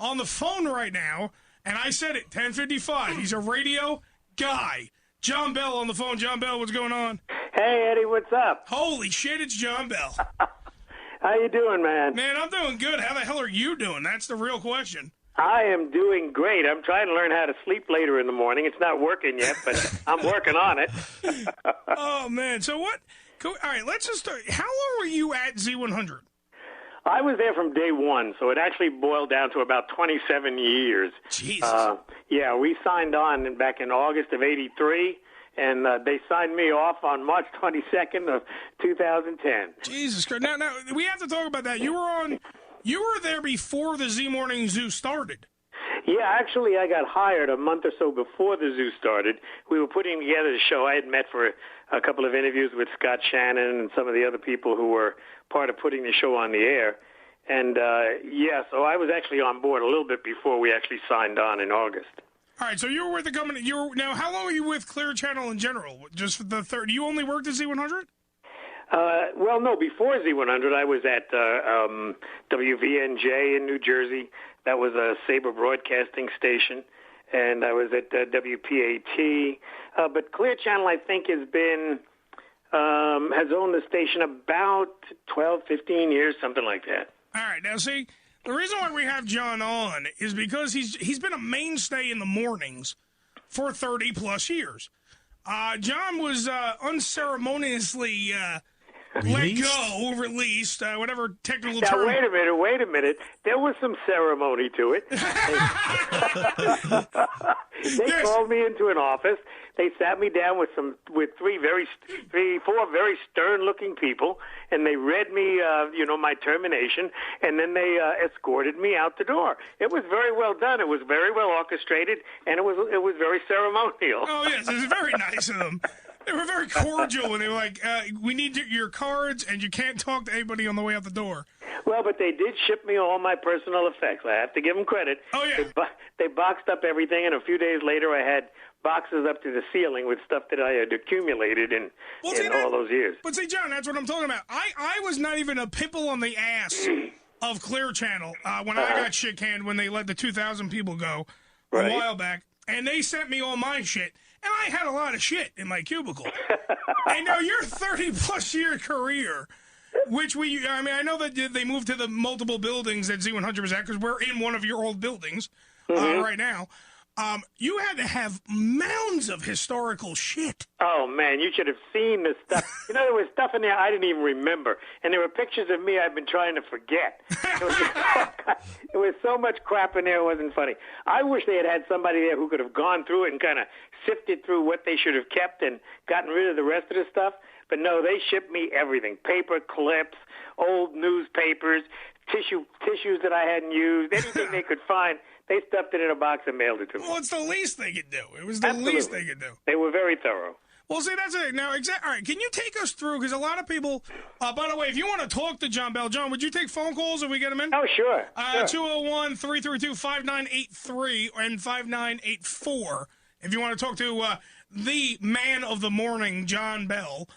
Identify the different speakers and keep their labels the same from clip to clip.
Speaker 1: on the phone right now, and I said it, 10:55. He's a radio guy. John Bell on the phone. John Bell, what's going on?
Speaker 2: Hey, Eddie, what's up?
Speaker 1: Holy shit, it's John Bell.
Speaker 2: How you doing, man?
Speaker 1: Man, I'm doing good. How the hell are you doing? That's the real question.
Speaker 2: I am doing great. I'm trying to learn how to sleep later in the morning. It's not working yet, but I'm working on it.
Speaker 1: Oh, man. So what? All right, let's just start. How long were you at Z100?
Speaker 2: I was there from day one, so it actually boiled down to about 27 years.
Speaker 1: Jesus.
Speaker 2: Yeah, we signed on back in August of '83, and they signed me off on March 22nd of 2010.
Speaker 1: Jesus Christ. Now, we have to talk about that. You were there before the Z Morning Zoo started.
Speaker 2: Yeah, actually, I got hired a month or so before the zoo started. We were putting together the show. I had met for a couple of interviews with Scott Shannon and some of the other people who were part of putting the show on the air. And, so I was actually on board a little bit before we actually signed on in August.
Speaker 1: All right, so you were with the company. Now, how long were you with Clear Channel in general? Just for the third? You only worked at Z100?
Speaker 2: Well, no, before Z100, I was at WVNJ in New Jersey. That was a Sabre broadcasting station. And I was at WPAT. But Clear Channel, I think, has owned the station about 12, 15 years, something like that.
Speaker 1: All right, now see, the reason why we have John on is because he's been a mainstay in the mornings for 30-plus years. John was unceremoniously released, whatever technical term.
Speaker 2: Now, wait a minute. There was some ceremony to it. They called me into an office. They sat me down with four very stern-looking people, and they read me, my termination, and then they escorted me out the door. It was very well done. It was very well orchestrated, and it was very ceremonial.
Speaker 1: Oh yes, it was very nice of them. They were very cordial, and they were like, we need your cards, and you can't talk to anybody on the way out the door.
Speaker 2: Well, but they did ship me all my personal effects. I have to give them credit.
Speaker 1: Oh, yeah.
Speaker 2: They boxed up everything, and a few days later I had boxes up to the ceiling with stuff that I had accumulated in all those years.
Speaker 1: But see, John, that's what I'm talking about. I was not even a pimple on the ass of Clear Channel when I got shit canned when they let the 2,000 people go a while back, and they sent me all my shit. And I had a lot of shit in my cubicle. And now your 30-plus year career, which I know that they moved to the multiple buildings that Z100 was at because we're in one of your old buildings right now. You had to have mounds of historical shit.
Speaker 2: Oh, man, you should have seen the stuff. There was stuff in there I didn't even remember. And there were pictures of me I've been trying to forget. There was so much crap in there, it wasn't funny. I wish they had somebody there who could have gone through it and kind of sifted through what they should have kept and gotten rid of the rest of the stuff. But no, they shipped me everything. Paper clips, old newspapers, tissues that I hadn't used, anything they could find. They stuffed it in a box and mailed it to me.
Speaker 1: Well, it's the least they could do. It was the least they could do.
Speaker 2: They were very thorough.
Speaker 1: Well, see, that's it. Now, all right, can you take us through, because a lot of people, by the way, if you want to talk to John Bell, John, would you take phone calls if we get them in?
Speaker 2: Oh, sure.
Speaker 1: 201-332-5983 and 5984. If you want to talk to the man of the morning, John Bell.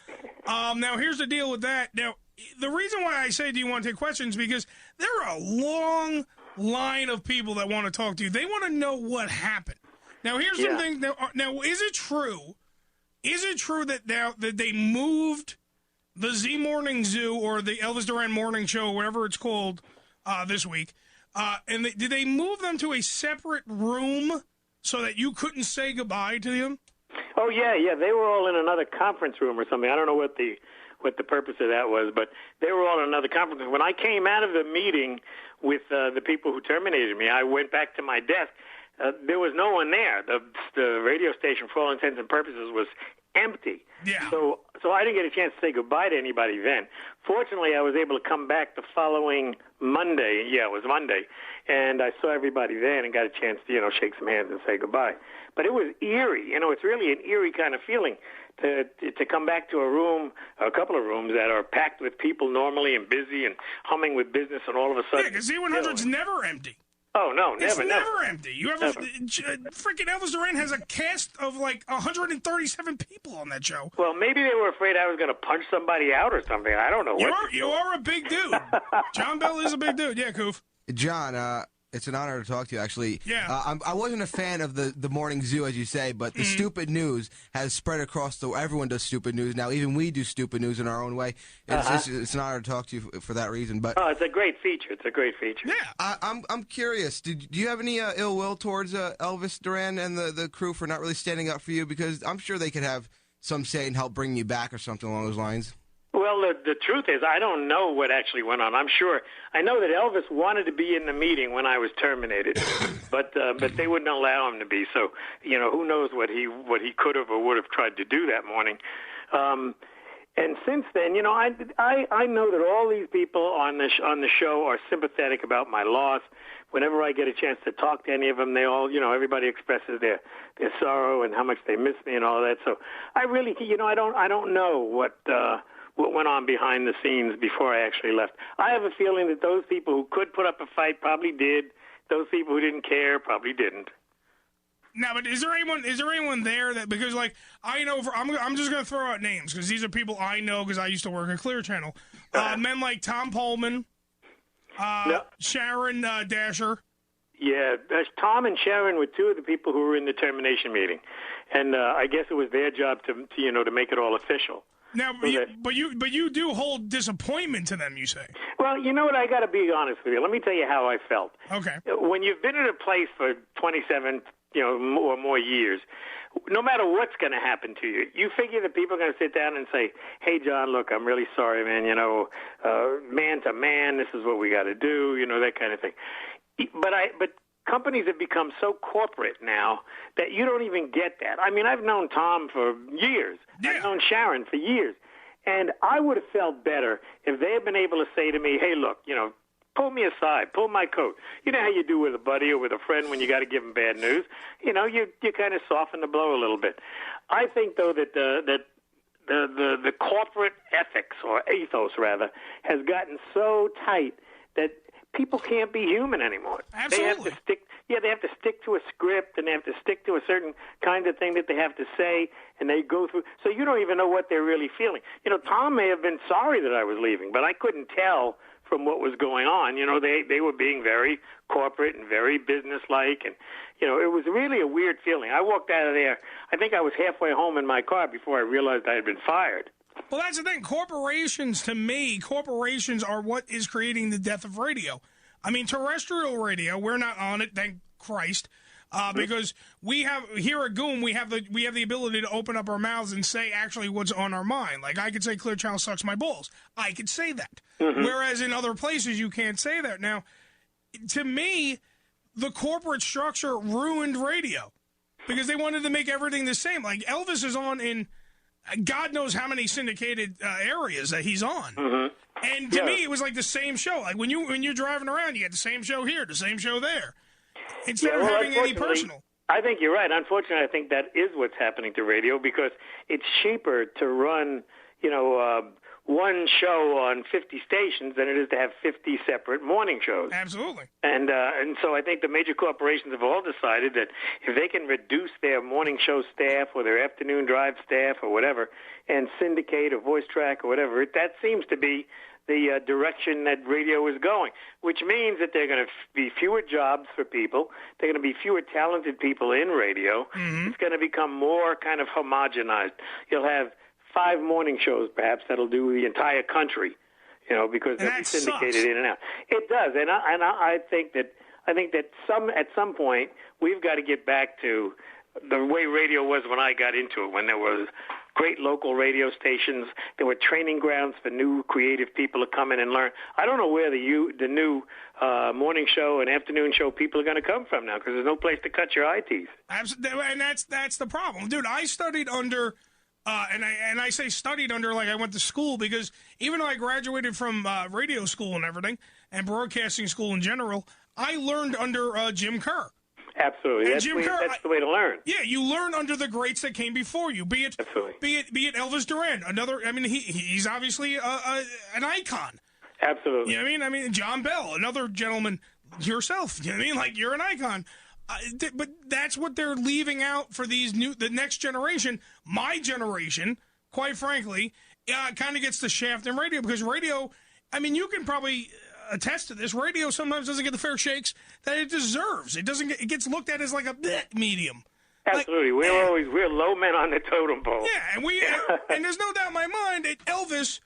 Speaker 1: Now, here's the deal with that. Now, the reason why I say do you want to take questions because there are a long line of people that want to talk to you. They want to know what happened. Now, here's something. Now, is it true? Is it true that they moved the Z Morning Zoo or the Elvis Duran Morning Show, whatever it's called, this week? And did they move them to a separate room so that you couldn't say goodbye to them?
Speaker 2: Oh yeah. They were all in another conference room or something. I don't know what the purpose of that was, but they were all in another conference room. When I came out of the meeting with the people who terminated me, I went back to my desk. There was no one there. The radio station, for all intents and purposes, was empty.
Speaker 1: Yeah.
Speaker 2: So I didn't get a chance to say goodbye to anybody then. Fortunately, I was able to come back the following Monday. Yeah, it was Monday. And I saw everybody then and got a chance to, shake some hands and say goodbye. But it was eerie. It's really an eerie kind of feeling to come back to a room, a couple of rooms that are packed with people normally and busy and humming with business, and all of a sudden...
Speaker 1: Yeah, because Z100's never empty.
Speaker 2: Oh, no,
Speaker 1: It's
Speaker 2: never
Speaker 1: empty. You ever freaking Elvis Duran has a cast of like 137 people on that show.
Speaker 2: Well, maybe they were afraid I was going to punch somebody out or something. I don't know.
Speaker 1: You are a big dude. John Bell is a big dude. Yeah, Koof.
Speaker 3: John, It's an honor to talk to you, actually.
Speaker 1: Yeah.
Speaker 3: I wasn't a fan of the morning zoo, as you say, but the stupid news has spread across everyone does stupid news now. Even we do stupid news in our own way. It's an honor to talk to you for that reason. But
Speaker 2: it's a great feature. It's a great feature.
Speaker 1: Yeah.
Speaker 3: I'm curious. Do you have any ill will towards Elvis Duran and the crew for not really standing up for you? Because I'm sure they could have some say and help bring you back or something along those lines.
Speaker 2: Well, the truth is, I don't know what actually went on. I'm sure. I know that Elvis wanted to be in the meeting when I was terminated, but they wouldn't allow him to be. So, who knows what he could have or would have tried to do that morning. And since then, I know that all these people on the show are sympathetic about my loss. Whenever I get a chance to talk to any of them, they all, everybody expresses their sorrow and how much they miss me and all that. So I really, I don't know what went on behind the scenes before I actually left. I have a feeling that those people who could put up a fight probably did. Those people who didn't care probably didn't.
Speaker 1: Now, but is there anyone there that, because like I know I'm just going to throw out names because these are people I know because I used to work at Clear Channel. Men like Tom Pullman, Sharon Dasher.
Speaker 2: Yeah, Tom and Sharon were two of the people who were in the termination meeting, and I guess it was their job to make it all official.
Speaker 1: Now, but you do hold disappointment to them, you say.
Speaker 2: Well, you know what? I got to be honest with you. Let me tell you how I felt.
Speaker 1: Okay.
Speaker 2: When you've been in a place for 27, or more years, no matter what's going to happen to you, you figure that people are going to sit down and say, "Hey, John, look, I'm really sorry, man. Man to man, this is what we got to do. That kind of thing." But companies have become so corporate now that you don't even get that. I mean, I've known Tom for years.
Speaker 1: Yeah.
Speaker 2: I've known Sharon for years. And I would have felt better if they had been able to say to me, "Hey, look, pull me aside, pull my coat." You know how you do with a buddy or with a friend when you got to give them bad news? You kind of soften the blow a little bit. I think, though, that the corporate ethics, or ethos rather, has gotten so tight that people can't be human anymore.
Speaker 1: Absolutely.
Speaker 2: They have to stick to a script, and they have to stick to a certain kind of thing that they have to say, and they go through. So you don't even know what they're really feeling. Tom may have been sorry that I was leaving, but I couldn't tell from what was going on. They were being very corporate and very businesslike, and it was really a weird feeling. I walked out of there. I think I was halfway home in my car before I realized I had been fired.
Speaker 1: Well, that's the thing. Corporations are what is creating the death of radio. I mean, terrestrial radio, we're not on it, thank Christ, because we have here at Goom, we have the ability to open up our mouths and say actually what's on our mind. Like I could say Clear Channel sucks my balls. I could say that. Mm-hmm. Whereas in other places you can't say that. Now, to me, the corporate structure ruined radio because they wanted to make everything the same. Like Elvis is on in God knows how many syndicated areas that he's on. Mm-hmm. And to me, it was like the same show. Like when you're driving around, you get the same show here, the same show there, instead of having any personal.
Speaker 2: I think you're right. Unfortunately, I think that is what's happening to radio because it's cheaper to run, one show on 50 stations than it is to have 50 separate morning shows.
Speaker 1: Absolutely.
Speaker 2: And so I think the major corporations have all decided that if they can reduce their morning show staff or their afternoon drive staff or whatever and syndicate or voice track or whatever, that seems to be the direction that radio is going, which means that there are going to be fewer jobs for people. There are going to be fewer talented people in radio. Mm-hmm. It's going to become more kind of homogenized. You'll have 5 morning shows, perhaps, that'll do the entire country, because they'll be syndicated in and out. It does, and I think that at some point we've got to get back to the way radio was when I got into it, when there was great local radio stations. There were training grounds for new creative people to come in and learn. I don't know where the new morning show and afternoon show people are going to come from now because there's no place to cut your eye teeth.
Speaker 1: Absolutely, and that's the problem, dude. I studied under. And I say studied under like I went to school because even though I graduated from radio school and everything and broadcasting school in general, I learned under Jim Kerr.
Speaker 2: Absolutely, that's the way to learn.
Speaker 1: Yeah, you learn under the greats that came before you. Be it Elvis Duran, he's obviously an icon.
Speaker 2: Absolutely.
Speaker 1: You know what I mean? John Bell, another gentleman, yourself. You know what I mean? Like you're an icon. But that's what they're leaving out for the next generation. My generation, quite frankly, kind of gets the shaft in radio because radio. I mean, you can probably attest to this. Radio sometimes doesn't get the fair shakes that it deserves. It doesn't. It gets looked at as like a medium.
Speaker 2: Absolutely, we're low men on the totem pole.
Speaker 1: Yeah, and there's no doubt in my mind that Elvis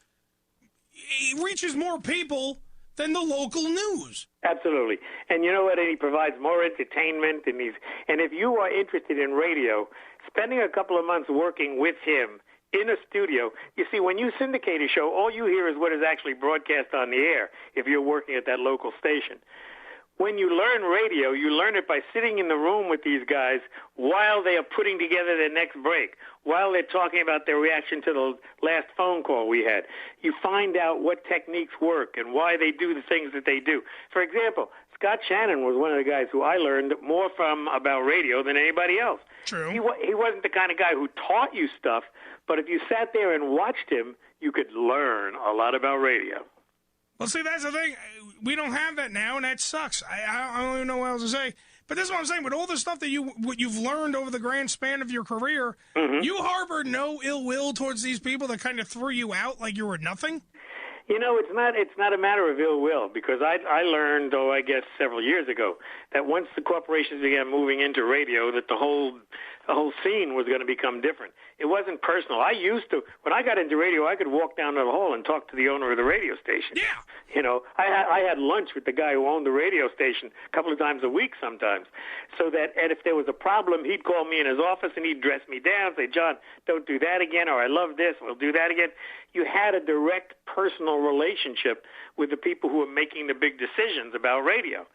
Speaker 1: reaches more people than the local news.
Speaker 2: Absolutely, and you know what? And he provides more entertainment, and if you are interested in radio, spending a couple of months working with him in a studio, you see, when you syndicate a show, all you hear is what is actually broadcast on the air if you're working at that local station. When you learn radio, you learn it by sitting in the room with these guys while they are putting together their next break, while they're talking about their reaction to the last phone call we had. You find out what techniques work and why they do the things that they do. For example, Scott Shannon was one of the guys who I learned more from about radio than anybody else.
Speaker 1: True.
Speaker 2: He wasn't the kind of guy who taught you stuff, but if you sat there and watched him, you could learn a lot about radio.
Speaker 1: Well, see, that's the thing. We don't have that now, and that sucks. I don't even know what else to say. But this is what I'm saying. With all the stuff that you've learned over the grand span of your career, you harbor no ill will towards these people that kind of threw you out like you were nothing?
Speaker 2: You know, it's not a matter of ill will, because I learned, I guess several years ago, that once the corporations began moving into radio, that the whole scene was going to become different. It wasn't personal. When I got into radio, I could walk down the hall and talk to the owner of the radio station.
Speaker 1: Yeah.
Speaker 2: You know, I had lunch with the guy who owned the radio station a couple of times a week sometimes. And if there was a problem, he'd call me in his office and he'd dress me down, say, John, don't do that again, or I love this, we'll do that again. You had a direct personal relationship with the people who were making the big decisions about radio.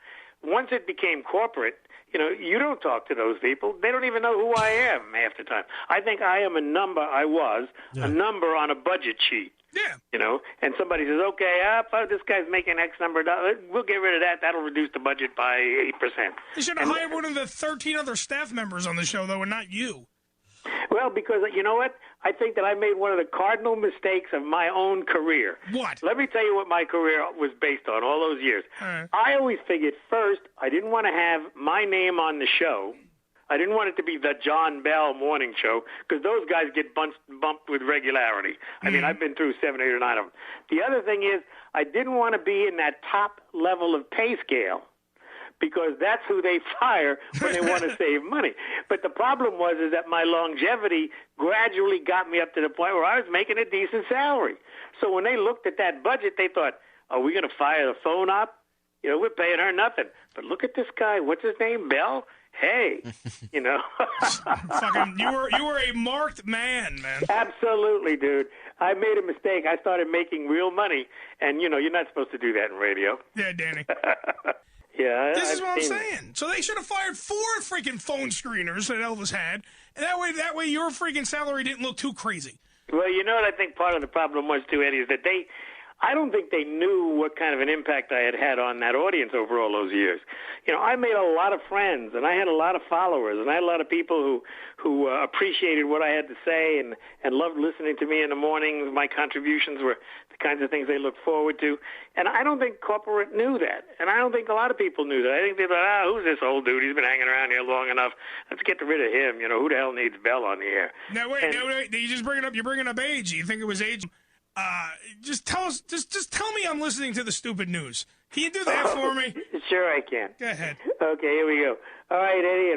Speaker 2: Once it became corporate, you know, you don't talk to those people. They don't even know who I am half the time. I think I am a number on a budget sheet.
Speaker 1: Yeah.
Speaker 2: You know, and somebody says, okay, this guy's making X number of dollars. We'll get rid of that. That'll reduce the budget by 8%.
Speaker 1: They should have hired one of the 13 other staff members on the show, though, and not you.
Speaker 2: Well, because you know what? I think that I made one of the cardinal mistakes of my own career.
Speaker 1: What?
Speaker 2: Let me tell you what my career was based on all those years.
Speaker 1: All right.
Speaker 2: I always figured, first, I didn't want to have my name on the show. I didn't want it to be the John Bell Morning Show, because those guys get bumped with regularity. I mean, I've been through 7, 8, or 9 of them. The other thing is, I didn't want to be in that top level of pay scale, because that's who they fire when they want to save money. But the problem is that my longevity gradually got me up to the point where I was making a decent salary. So when they looked at that budget, they thought, are we going to fire the phone op? You know, we're paying her nothing. But look at this guy. What's his name? Bell? Hey, you know.
Speaker 1: Fucking, you were a marked man.
Speaker 2: Absolutely, dude. I made a mistake. I started making real money, and, you know, you're not supposed to do that in radio.
Speaker 1: Yeah, Danny.
Speaker 2: Yeah,
Speaker 1: this is what I'm saying. So they should have fired 4 freaking phone screeners that Elvis had, and that way your freaking salary didn't look too crazy.
Speaker 2: Well, you know what I think part of the problem was, too, Eddie, is that I don't think they knew what kind of an impact I had on that audience over all those years. You know, I made a lot of friends, and I had a lot of followers, and I had a lot of people who appreciated what I had to say and loved listening to me in the mornings. My contributions were the kinds of things they looked forward to. And I don't think corporate knew that, and I don't think a lot of people knew that. I think they thought, who's this old dude? He's been hanging around here long enough. Let's get rid of him. You know, who the hell needs Bell on the air?
Speaker 1: Now, wait. You're bringing up age. You think it was age? Just tell me I'm listening to the stupid news. Can you do that for me?
Speaker 2: Sure I can.
Speaker 1: Go ahead.
Speaker 2: Okay, here we go. All right, Eddie.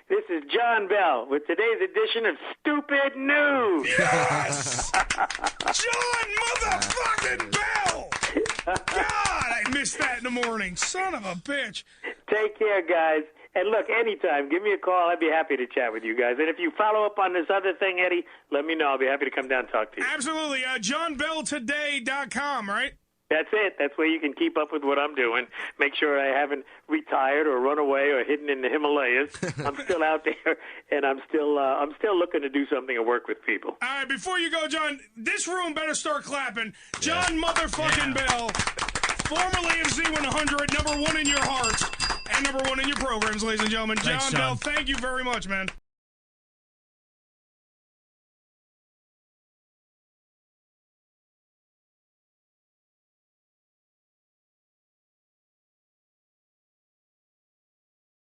Speaker 2: This is John Bell with today's edition of Stupid News.
Speaker 1: Yes! John motherfucking Bell! God, I missed that in the morning. Son of a bitch.
Speaker 2: Take care, guys. And look, anytime, give me a call. I'd be happy to chat with you guys. And if you follow up on this other thing, Eddie, let me know. I'll be happy to come down and talk to you.
Speaker 1: Absolutely. JohnBellToday.com, right?
Speaker 2: That's it. That's where you can keep up with what I'm doing. Make sure I haven't retired or run away or hidden in the Himalayas. I'm still out there, and I'm still looking to do something and work with people.
Speaker 1: All right, before you go, John, this room better start clapping. John motherfucking Bell, formerly of Z100, number 1 in your hearts. And number 1 in your programs, ladies and gentlemen.
Speaker 4: Thanks,
Speaker 1: John Bell, thank you very much, man.